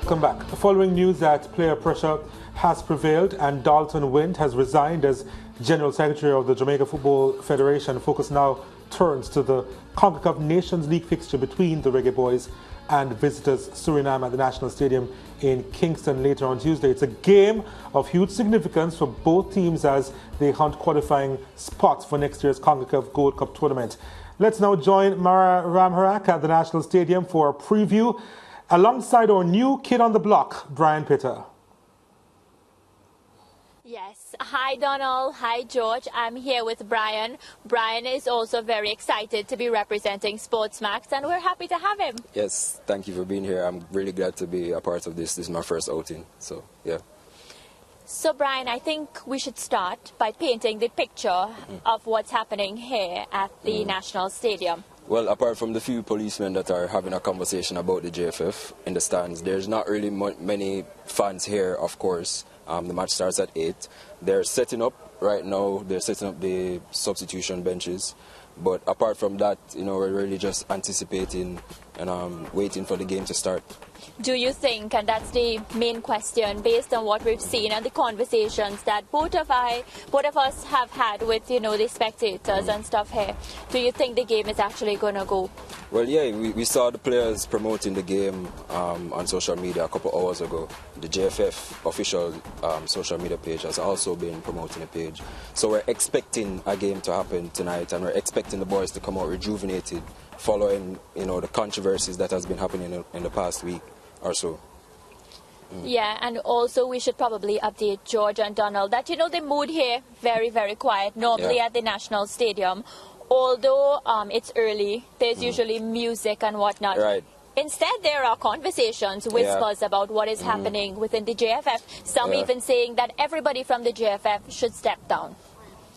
Welcome back. Following news that player pressure has prevailed and Dalton Wint has resigned as General Secretary of the Jamaica Football Federation, focus now turns to the CONCACAF Nations League fixture between the Reggae Boyz and visitors Suriname at the National Stadium in Kingston later on Tuesday. It's a game of huge significance for both teams as they hunt qualifying spots for next year's CONCACAF Gold Cup tournament. Let's now join Mara Ramharak at the National Stadium for a preview alongside our new kid on the block, Brian Pitter. Yes. Hi, Donald. Hi, George. I'm here with Brian. Brian is also very excited to be representing SportsMax, and we're happy to have him. Yes, thank you for being here. I'm really glad to be a part of this. This is my first outing, so yeah. So, Brian, I think we should start by painting the picture of what's happening here at the National Stadium. Well, apart from the few policemen that are having a conversation about the JFF in the stands, there's not really many fans here, of course. The match starts at 8. They're setting up right now. They're setting up the substitution benches. But apart from that, you know, we're really just anticipating and waiting for the game to start. Do you think, and that's the main question, based on what we've seen and the conversations that both of us have had with, you know, the spectators and stuff here, do you think the game is actually going to go? Well, yeah, we saw the players promoting the game on social media a couple hours ago. The JFF official social media page has also been promoting the page. So we're expecting a game to happen tonight, and we're expecting the boys to come out rejuvenated following, you know, the controversies that has been happening in the past week or so. Yeah, and also we should probably update George and Donald that, you know, the mood here very, very quiet. Normally at the National Stadium, although it's early, there's usually music and whatnot. Right. Instead, there are conversations, whispers about what is happening within the JFF. Some even saying that everybody from the JFF should step down.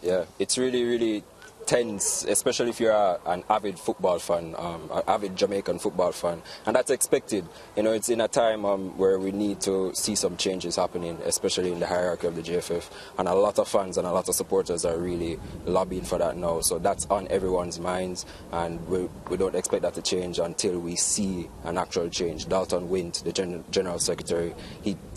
Yeah, it's really, really tense, especially if you're an avid football fan, an avid Jamaican football fan, and that's expected. You know, it's in a time where we need to see some changes happening, especially in the hierarchy of the JFF, and a lot of fans and a lot of supporters are really lobbying for that now, so that's on everyone's minds, and we don't expect that to change until we see an actual change. Dalton Wint, the General Secretary,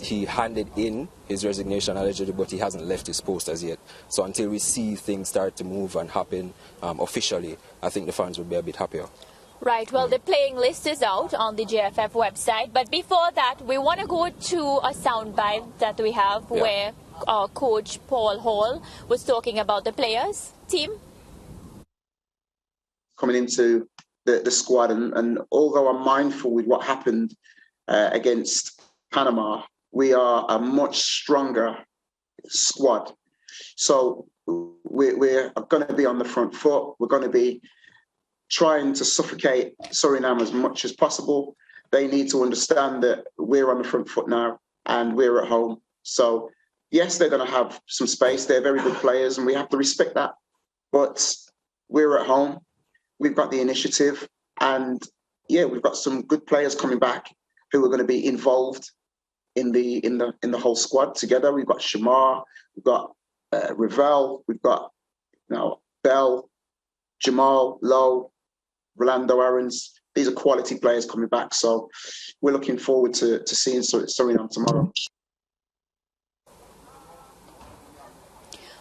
he handed in his resignation allegedly, but he hasn't left his post as yet. So until we see things start to move and happen officially, I think the fans will be a bit happier. Right, well, the playing list is out on the JFF website, but before that, we want to go to a soundbite that we have where Coach Paul Hall was talking about the players' team. Coming into the squad, and although I'm mindful with what happened against Panama, we are a much stronger squad. So we're going to be on the front foot. We're going to be trying to suffocate Suriname as much as possible. They need to understand that we're on the front foot now and we're at home. So yes, they're going to have some space. They're very good players and we have to respect that. But we're at home. We've got the initiative, and yeah, we've got some good players coming back who are going to be involved in the whole squad together. We've got Shamar, we've got Ravel, we've got Bell, Jamal, Lowe, Rolando Aarons. These are quality players coming back, so we're looking forward to seeing Suriname tomorrow.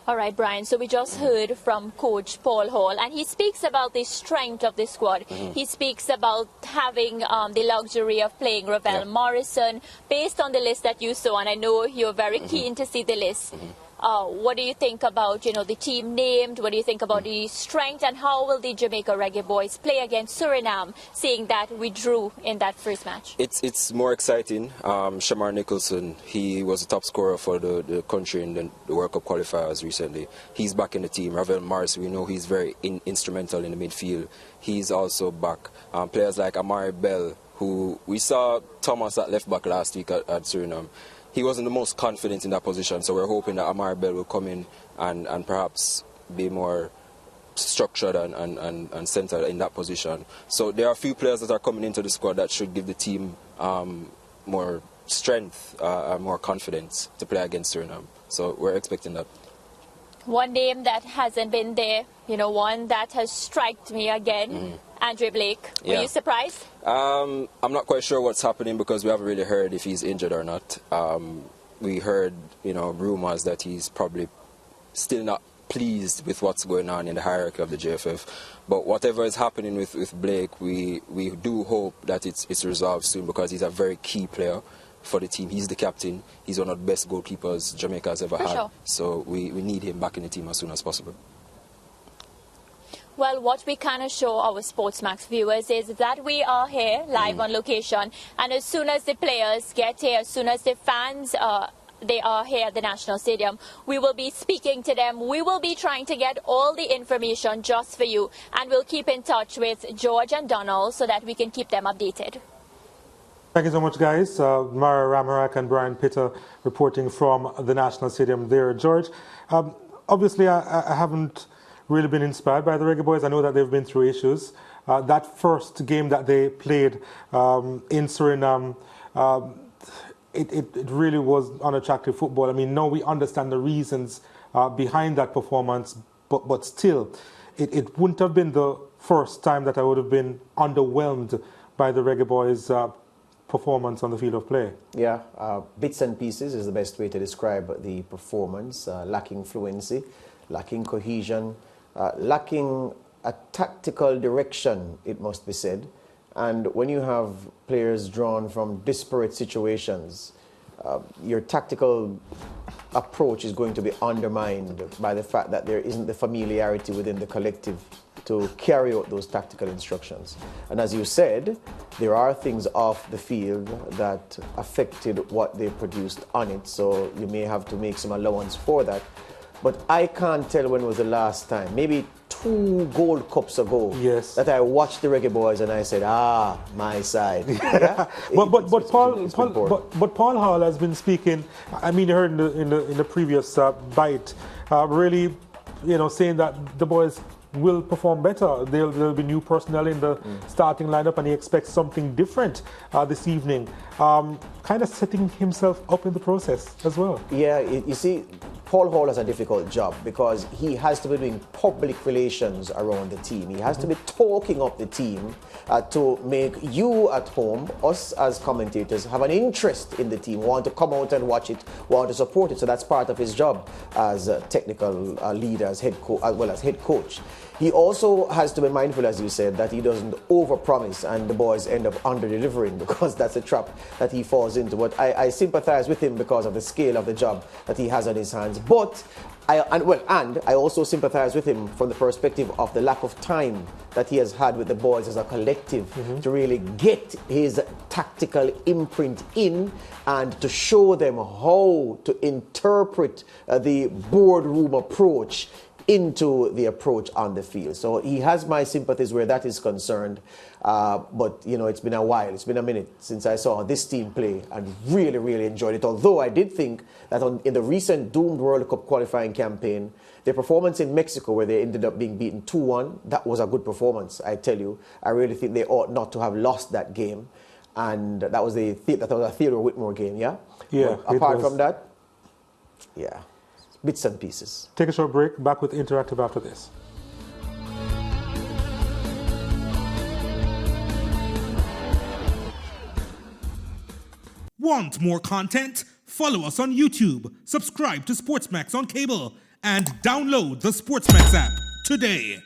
All right, Brian, so we just heard from Coach Paul Hall, and he speaks about the strength of the squad. He speaks about having the luxury of playing Ravel Morrison based on the list that you saw, and I know you're very keen to see the list. What do you think about, you know, the team named? What do you think about the strength, and how will the Jamaica Reggae Boyz play against Suriname, seeing that we drew in that first match? It's more exciting. Shamar Nicholson, he was the top scorer for the country in the World Cup qualifiers recently. He's back in the team. Ravel Morris, we know he's very instrumental in the midfield. He's also back. Players like Amari Bell, who we saw Thomas at left back last week at Suriname. He wasn't the most confident in that position, so we're hoping that Amari Bell will come in and perhaps be more structured and centered in that position. So there are a few players that are coming into the squad that should give the team more strength and more confidence to play against Suriname. So we're expecting that. One name that hasn't been there, you know, one that has struck me again, Andre Blake. Were Yeah. you surprised? I'm not quite sure what's happening because we haven't really heard if he's injured or not. We heard, rumors that he's probably still not pleased with what's going on in the hierarchy of the JFF. But whatever is happening with Blake, we do hope that it's resolved soon because he's a very key player for the team. He's the captain. He's one of the best goalkeepers Jamaica has ever had. Sure. So we need him back in the team as soon as possible. Well, what we kind of show our SportsMax viewers is that we are here live on location, and as soon as the players get here, as soon as the fans they are here at the National Stadium, we will be speaking to them. We will be trying to get all the information just for you, and we'll keep in touch with George and Donald so that we can keep them updated. Thank you so much, guys. Mara Ramarak and Brian Pitter reporting from the National Stadium there. George, obviously I haven't really been inspired by the Reggae Boyz. I know that they've been through issues. That first game that they played in Suriname, it really was unattractive football. I mean, now we understand the reasons behind that performance, but still, it wouldn't have been the first time that I would have been underwhelmed by the Reggae Boyz performance on the field of play. Yeah, bits and pieces is the best way to describe the performance. Lacking fluency, lacking cohesion, lacking a tactical direction, it must be said. And when you have players drawn from disparate situations, your tactical approach is going to be undermined by the fact that there isn't the familiarity within the collective to carry out those tactical instructions. And as you said, there are things off the field that affected what they produced on it, so you may have to make some allowance for that. But I can't tell when was the last time, maybe 2 Gold Cups ago, yes, that I watched the Reggae Boyz and I said, my side. Yeah? But Paul Hall has been speaking. I mean, you heard in the previous bite, really, saying that the boys will perform better. There'll be new personnel in the starting lineup, and he expects something different this evening. Kind of setting himself up in the process as well. Yeah, you see, Paul Hall has a difficult job because he has to be doing public relations around the team. He has to be talking up the team to make you at home, us as commentators, have an interest in the team, want to come out and watch it, want to support it. So that's part of his job as a technical leader, as head coach. He also has to be mindful, as you said, that he doesn't overpromise and the boys end up under-delivering, because that's a trap that he falls into. But I sympathize with him because of the scale of the job that he has on his hands. But I also sympathize with him from the perspective of the lack of time that he has had with the boys as a collective to really get his tactical imprint in and to show them how to interpret the boardroom approach into the approach on the field. So he has my sympathies where that is concerned. But, it's been a while. It's been a minute since I saw this team play and really, really enjoyed it. Although I did think that in the recent doomed World Cup qualifying campaign, their performance in Mexico, where they ended up being beaten 2-1, that was a good performance, I tell you. I really think they ought not to have lost that game. And that was a Theodore Whitmore game, yeah? Yeah. But apart from that, yeah. Bits and pieces. Take a short break. Back with Interactive after this. Want more content? Follow us on YouTube, subscribe to SportsMax on cable, and download the SportsMax app today.